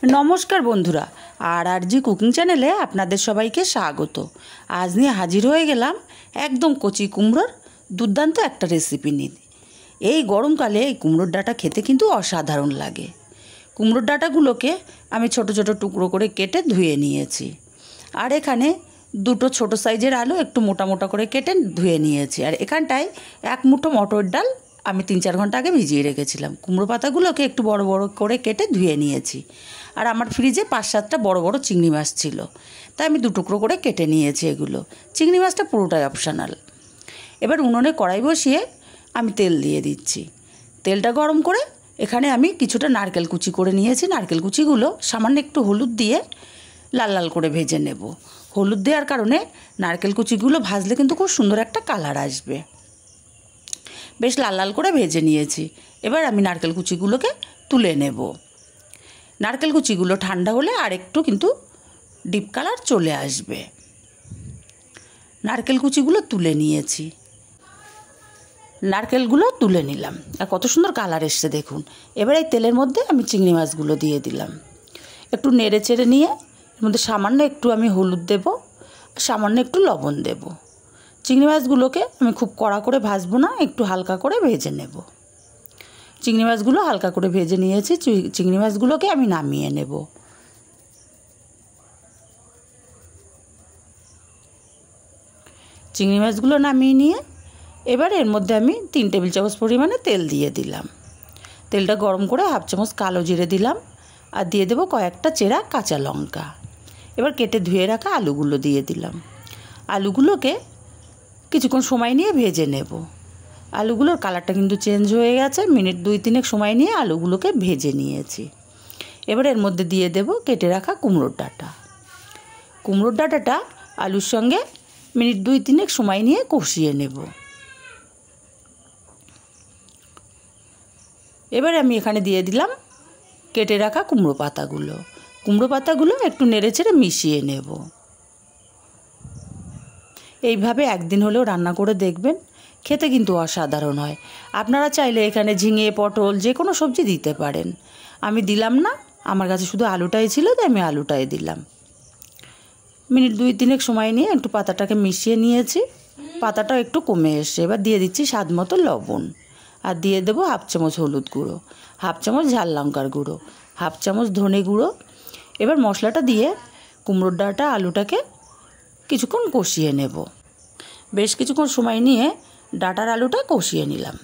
नमस्कार बंधुरा RG cooking चैनेले आपनादेर सबाइके स्वागत। आज निये हाजिर हये गेलाम एकदम कचि कुमड़ोर दुर्दान्त एकटा रेसिपि निये। এই গরমকালে এই কুমড়োর ডাঁটা খেতে কিন্তু অসাধারণ লাগে। কুমড়োর ডাঁটাগুলোকে আমি ছোট ছোট টুকরো করে কেটে ধুয়ে নিয়েছি। আর এখানে দুটো ছোট সাইজের আলু একটু মোটা মোটা করে কেটে ধুয়ে নিয়েছি। আর এখানটায় এক মুঠো মটর ডাল আমি 3-4 ঘন্টা আগে ভিজিয়ে রেখেছিলাম। কুমড়ো পাতাগুলোকে একটু বড় বড় করে কেটে ধুয়ে নিয়েছি। আর আমার ফ্রিজে 5-7টা বড় বড় চিংড়ি মাছ ছিল, তাই আমি 2 টুকরো করে কেটে নিয়েছি। এগুলো চিংড়ি মাছটা পুরোটাই অপশনাল। এবার উনুনে কড়াই বসিয়ে আমি তেল দিয়ে দিচ্ছি। তেলটা গরম করে এখানে আমি কিছুটা নারকেল কুচি করে নিয়েছি। নারকেল কুচিগুলো সামান্য একটু হলুদ দিয়ে লাল লাল করে ভেজে নেব। হলুদ দেওয়ার কারণে নারকেল কুচিগুলো ভাজলে কিন্তু খুব সুন্দর একটা কালার আসবে। বেশ লাল লাল করে ভেজে নিয়েছি। এবার আমি নারকেল কুচিগুলোকে তুলে নেব। নারকেল কুচিগুলো ঠান্ডা হলে আর একটু কিন্তু ডিপ কালার চলে আসবে। নারকেল কুচিগুলো তুলে নিয়েছি। নারকেলগুলো তুলে নিলাম আর কত সুন্দর কালার এসছে দেখুন। এবার এই তেলের মধ্যে আমি চিংড়ি মাছগুলো দিয়ে দিলাম। একটু নেড়ে চেড়ে নিয়ে এর মধ্যে সামান্য একটু আমি হলুদ দেব, সামান্য একটু লবণ দেব। চিংড়ি মাছগুলোকে আমি খুব কড়া করে ভাজবো না, একটু হালকা করে ভেজে নেব। চিংড়ি মাছগুলো হালকা করে ভেজে নিয়েছি। চিংড়ি মাছগুলোকে আমি নামিয়ে নেব। চিংড়ি মাছগুলো নামিয়ে নিয়ে এবার এর মধ্যে আমি 3 টেবিল চামচ পরিমাণে তেল দিয়ে দিলাম। তেলটা গরম করে হাফ চামচ কালো জিরে দিলাম আর দিয়ে দেব কয়েকটা চেরা কাঁচা লঙ্কা। এবার কেটে ধুয়ে রাখা আলুগুলো দিয়ে দিলাম। আলুগুলোকে কিছুক্ষণ সময় নিয়ে ভেজে নেব। আলুগুলোর কালারটা কিন্তু চেঞ্জ হয়ে গেছে। মিনিট 2-3 সময় নিয়ে আলুগুলোকে ভেজে নিয়েছি। এবার এর মধ্যে দিয়ে দেব কেটে রাখা কুমড়োর ডাঁটা। কুমড়োর ডাঁটাটা আলুর সঙ্গে মিনিট 2-3 সময় নিয়ে কষিয়ে নেব। এবার আমি এখানে দিয়ে দিলাম কেটে রাখা কুমড়ো পাতাগুলো। কুমড়ো পাতাগুলো একটু নেড়ে চেড়ে মিশিয়ে নেব। এইভাবে একদিন হলেও রান্না করে দেখবেন, খেতে কিন্তু অসাধারণ হয়। আপনারা চাইলে এখানে ঝিঙে, পটল যে কোনো সবজি দিতে পারেন। আমি দিলাম না, আমার কাছে শুধু আলুটাই ছিল, তাই আমি আলুটাই দিলাম। মিনিট 2-3 সময় নিয়ে একটু পাতাটাকে মিশিয়ে নিয়েছি। পাতাটাও একটু কমে এসছে। এবার দিয়ে দিচ্ছি স্বাদ মতো লবণ আর দিয়ে দেবো হাফ চামচ হলুদ গুঁড়ো, হাফ চামচ ঝাল লঙ্কার গুঁড়ো, হাফ চামচ ধনে গুঁড়ো। এবার মশলাটা দিয়ে কুমড়োর ডাঁটা আলুটাকে কিছুক্ষণ কষিয়ে নেব। বেশ কিছুক্ষণ সময় নিয়ে ডাঁটার আলুটা কষিয়ে নিলাম।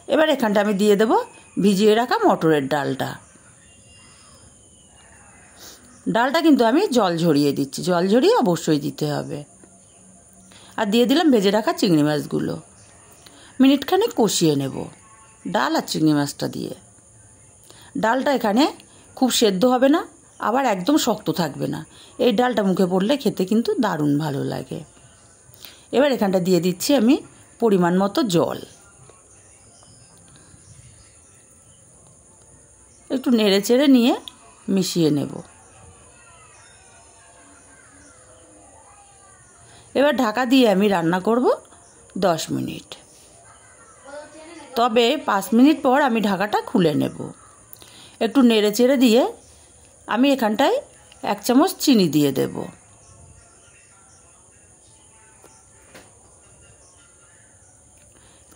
এবার এখানটা আমি দিয়ে দেব ভিজিয়ে রাখা মটরের ডালটা। ডালটা কিন্তু আমি জল ঝরিয়ে দিচ্ছি, জল ঝরিয়ে অবশ্যই দিতে হবে। আর দিয়ে দিলাম ভেজে রাখা চিংড়ি মাছগুলো। মিনিটখানেক কষিয়ে নেব ডাল আর চিংড়ি মাছটা দিয়ে। ডালটা এখানে খুব সেদ্ধ হবে না, আবার একদম শক্ত থাকবে না। এই ডালটা মুখে পড়লে খেতে কিন্তু দারুণ ভালো লাগে। এবার এখানটা দিয়ে দিচ্ছি আমি পরিমাণ মতো জল। একটু নেড়ে চেড়ে নিয়ে মিশিয়ে নেব। এবার ঢাকা দিয়ে আমি রান্না করব 10 মিনিট। তবে 5 মিনিট পর আমি ঢাকাটা খুলে নেব। একটু নেড়ে চেড়ে দিয়ে আমি এখানটায় 1 চামচ চিনি দিয়ে দেব।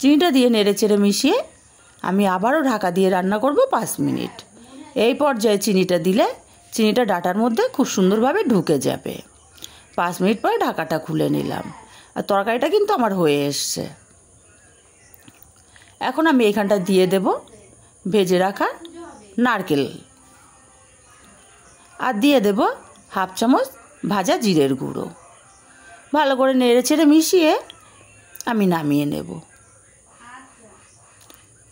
চিনিটা দিয়ে নেড়ে চেড়ে মিশিয়ে আমি আবারও ঢাকা দিয়ে রান্না করব 5 মিনিট। এই পর্যায়ে চিনিটা দিলে চিনিটা ডাঁটার মধ্যে খুব সুন্দরভাবে ঢুকে যাবে। 5 মিনিট পরে ঢাকাটা খুলে নিলাম আর তরকারিটা কিন্তু আমার হয়ে এসছে। এখন আমি এখানটা দিয়ে দেব ভেজে রাখা নারকেল আর দিয়ে দেব হাফ চামচ ভাজা জিরের গুঁড়ো। ভালো করে নেড়ে চেড়ে মিশিয়ে আমি নামিয়ে নেব।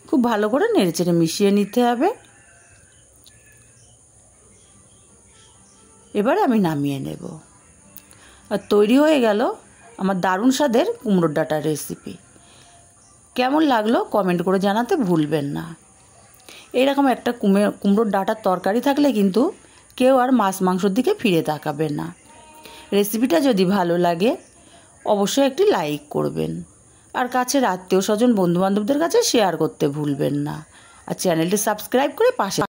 খুব ভালো করে নেড়ে চেড়ে মিশিয়ে নিতে হবে। এবারে আমি নামিয়ে নেব। আর তৈরি হয়ে গেল আমার দারুণ স্বাদের কুমড়োর ডাঁটার রেসিপি। কেমন লাগলো কমেন্ট করে জানাতে ভুলবেন না। এইরকম একটা কুমড়োর ডাঁটার তরকারি থাকলে কিন্তু কেউ আর মাছ মাংসর দিকে ফিরে তাকাবে না। রেসিপিটা যদি ভালো লাগে অবশ্যই একটি লাইক করবেন আর কাছের আত্মীয় স্বজন বন্ধুবান্ধবদের কাছে শেয়ার করতে ভুলবেন না। আর চ্যানেলটি সাবস্ক্রাইব করে পাশে